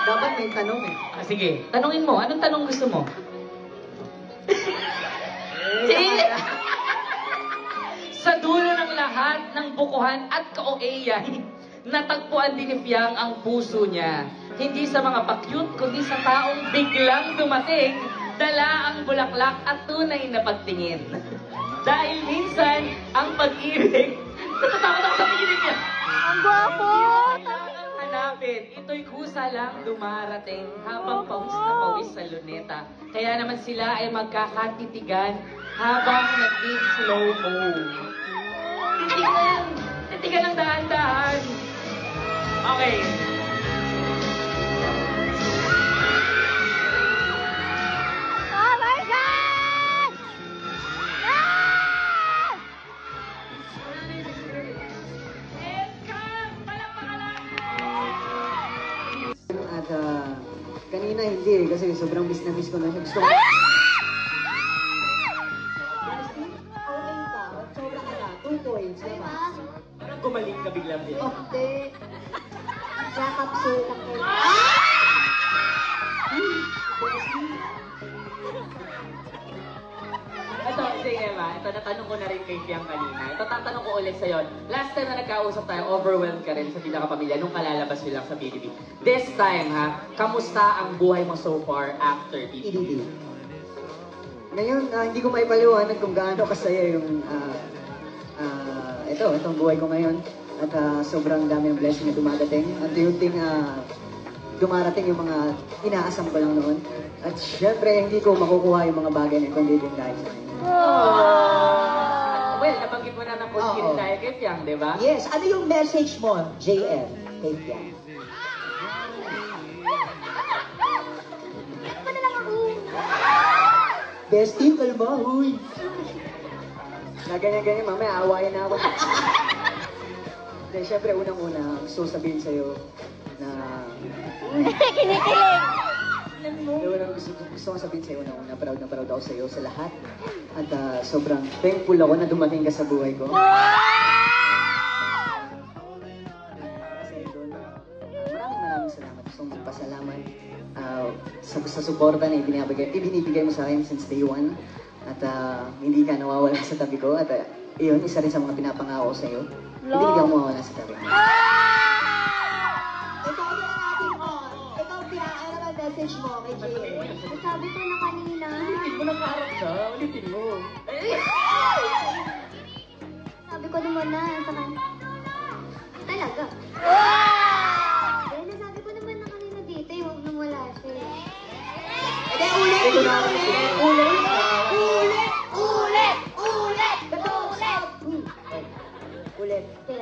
Dapat may tanong eh. Sige, tanungin mo. Anong tanong gusto mo? Sa dulo ng lahat ng bukuhan at kaoeyan, natagpuan din ni Piang ang puso niya. Hindi sa mga pakyut, kundi sa taong biglang dumating, dala ang bulaklak at tunay na pagtingin. Dahil minsan, ang pag-ibig, natatakot ako sa piling niya. Ang gwapo! Hanapin, ito'y kusa lang dumarating habang pawis na pawis sa luneta. Kaya naman sila ay magkakatitigan habang nag-slow-mo. Titigan ng dahan-dahan. Okay. Oh my God! Ah! At kanina hindi eh, kasi sobrang miss na miss ko na siya. Gusto ko. Okay pa, sobra ka na. 2 points, diba? Parang gumaling ka biglang yan. Oh, hindi. Nakapsul lang kayo. Ito, sige ba? Ito, natanong ko na rin kay Piang kanina. Ito, tatanong ko ulit sa'yo. Last time na nagkausap tayo, overwhelmed ka rin sa pinakapamilya nung kalalabas nyo lang sa BDB. This time, ha? Kamusta ang buhay mo so far after BDB? Ngayon, hindi ko maipaliwanag kung gaano kasaya yung itong buhay ko ngayon. At sobrang dami ng blessing na dumadating. At yung dumarating yung mga inaasam ko lang noon. At syempre, hindi ko makukuha yung mga bagay na kundi din dahil sa kanya. Well, nabanggit mo na ng kundi rin dahil kay Piang, di ba? Yes, ano yung message mo, JM, kay Piang? Ano na lang ako? Bestie, kalma, huy! Na ganyan-ganyan, mamaya awayan na ako. Then, syempre, unang-una, gusto ko sabihin sa'yo na... Kinikilig! Gusto ko sabihin sa'yo unang-una, proud na proud ako sa'yo sa lahat. At sobrang thankful ako na dumating ka sa buhay ko. Kasi doon, maraming salamat. Gusto kong magpasalamat sa suporta na ibinibigay mo sa akin since day one. At hindi ka nawawala sa tabi ko. At iyon, isa rin sa mga pinapangako ko sa'yo. Hindi ka mawawala sa tabi. Ikaw na natin mo. Ikaw, Pia, ano naman message mo kay JM? Sabi ko na kanina. Ulitin mo ng kaharap siya. Ulitin mo. Sabi ko naman na sa kanya. Talaga? Dahil nasabi ko naman na kanina dito, huwag nang wala siya. Ito na ako. Ulit. Kaya,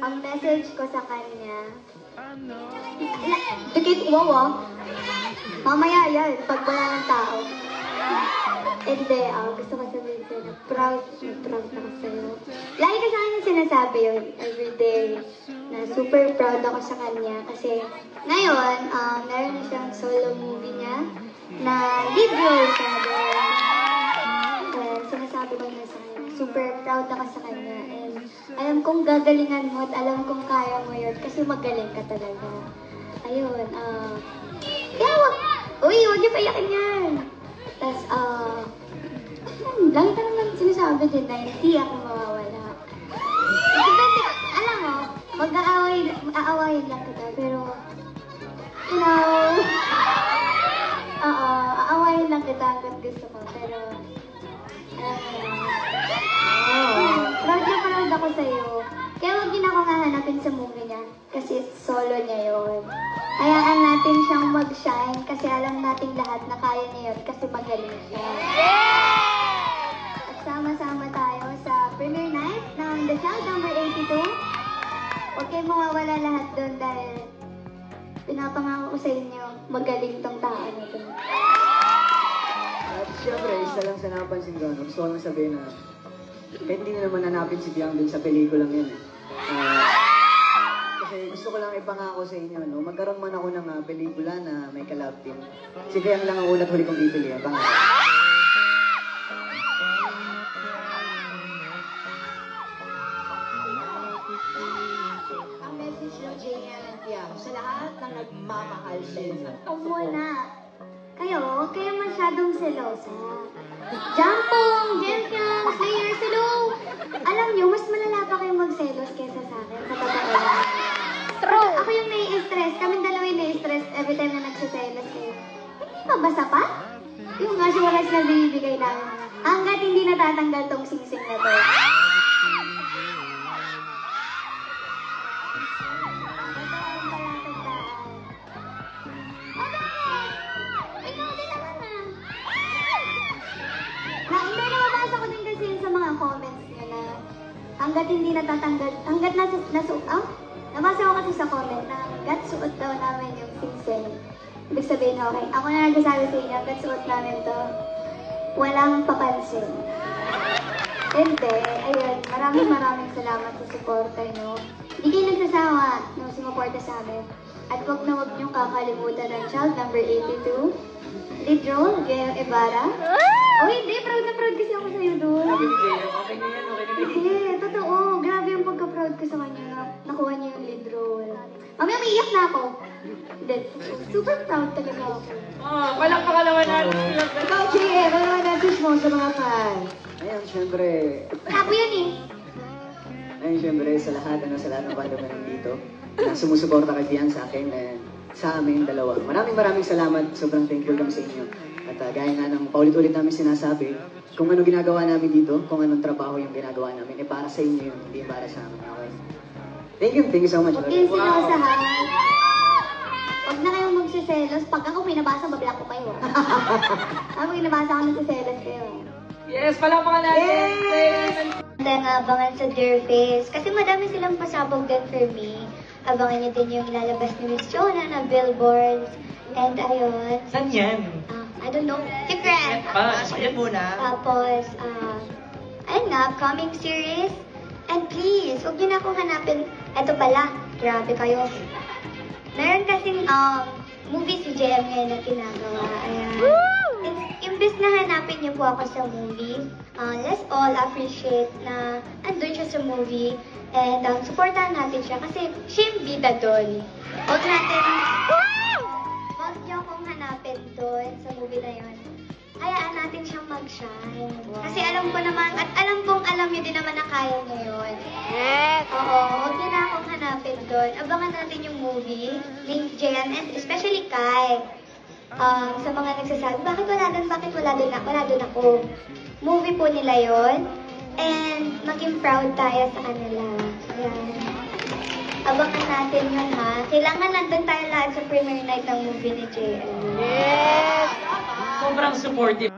ang message ko sa kanya, dikit wawa, mamaya yan, pag wala ng tao. Hindi, gusto ko sabihin sa'yo na proud na ako sa'yo. Lagi ka sa akin sinasabi yun, everyday, na super proud ako sa kanya. Kasi ngayon, meron na siyang solo movie niya, na lead role siya doon. Sinasabi ko na sa kanya, super proud ako sa kanya. And alam kong gagalingan mo at alam kong kaya mo yun kasi magaling ka talaga. Ayun, kaya huwag niyo payakin yan. Tapos, lagi ka naman sinasabi din na hindi ako mawawala. Depende, alam mo, aawayin lang kita, pero, you know, aawayin lang kita hanggat gusto ko, pero, proud na proud ako sa'yo. Kaya huwag din ako hahanapin sa movie niya, kasi solo niya yun. Hayaan natin siyang mag-shine, kasi alam natin lahat na kaya niya yun, kasi magaling siya. At sama-sama tayo sa premiere night ng The Child number 82. Huwag kayong mawawala lahat doon dahil pinapangako ko sa inyo, magaling tong tao na to. At syempre, isa lang sa napansin ko, gusto ko lang sabihin na kahit hindi na naman hanapin si Piang din sa pelikulang yun. Kasi gusto ko lang ipangako sa inyo, no? Magkaroon man ako ng pelikula na may collab team. Si Piang lang ang ulat huli kong bibili. Pangako. Ang message ng JM and Piang, sa lahat ng nagmamahal sa inyo. Huwag muna. Kayo, huwag kayo masyadong selosa. Jampong, Jempiang, Slayer, Sulu. Alam nyo, mas malala pa kayong magselos kesa sa akin. Sa totoo lang. True. Ako yung nai-stress. Kaming dalawa yung nai-stress every time na nagsiselos kayo. Hindi ba basa pa? Yung assurance na binibigay namin. Hanggat hindi natatanggal tong singsing na to. Hindi, nababasa ko din kasi yun sa mga comments nyo na hanggat hindi natatanggal, hanggat nabasa ko kasi sa comment na hanggat suot daw namin yung singsing. Ibig sabihin, okay, ako na nagsasabi sa inyo, hanggat suot namin to, walang papansin. Hindi, ayun, maraming salamat sa suporta nyo. Hindi kayo nagsasawa nung sumuporta sa amin. At huwag niyong kakalimutan ng child number 82, lead role, Gail Ibarra. Oh, hindi, proud na proud kasi ako sa'yo doon. Sabi ni Jay, okay na yan, okay na yan. Hindi, totoo. Grabe yung pagka-proud ko sa kanya na nakuha niya yung lead role. Mamaya umiiyak na ako. Hindi, super proud talaga ako. Oh, palakpakan naman natin sila. Ikaw, JM, ano naman message mo sa mga fans? Ayun, syempre, Bravo yun eh. ayun, syempre, sa lahat ng banda na nandito, na sumusuporta kay Piang sa akin, sa amin dalawa. Maraming salamat. Sobrang thankful kami sa inyo. At gaya nga ng paulit-ulit namin sinasabi, kung ano ginagawa namin dito, kung anong trabaho yung ginagawa namin, para sa inyo yun, hindi para sa amin. Okay? Thank you so much. Huwag kayong sinusahan. Huwag na kayong magsiselos. Pag ako may nabasa, bablock ko kayo. Pag may nabasa ako, nagsiselos kayo. Yes, palakpakan natin. Then, abangan sa Dear Face. Kasi madami silang pasabog din for me. Abangan niyo din yung lalabas ni Miss Jonah na billboards. And ayun. Saan yan? I don't know. Secret! Ayan muna. Tapos, ayun nga, upcoming series. And please, huwag niyo na akong hanapin. Eto pala, grabe kayo. Meron kasing movie si JM ngayon na ginagawa. Ayan. Imbes na hanapin niyo po ako sa movie, let's all appreciate na andun siya sa movie. And supportahan natin siya kasi siya yung bida doon. Huwag niyo akong hanapin doon sa movie na yun. Hayaan natin siyang mag-shine. Kasi alam ko naman, at alam niyo din naman na kaya niya yun. Yes! Oo, huwag niyo na akong hanapin doon. Abangan natin yung movie ni Jen and especially Kai. Sa mga nagsasabi, bakit wala doon ako? Movie po nila yon. And maging proud tayo sa kanila. Ayan. Abangan natin yun ha. Kailangan nandun tayo lahat sa premiere night ng movie ni JM. Yes! Sobrang supportive.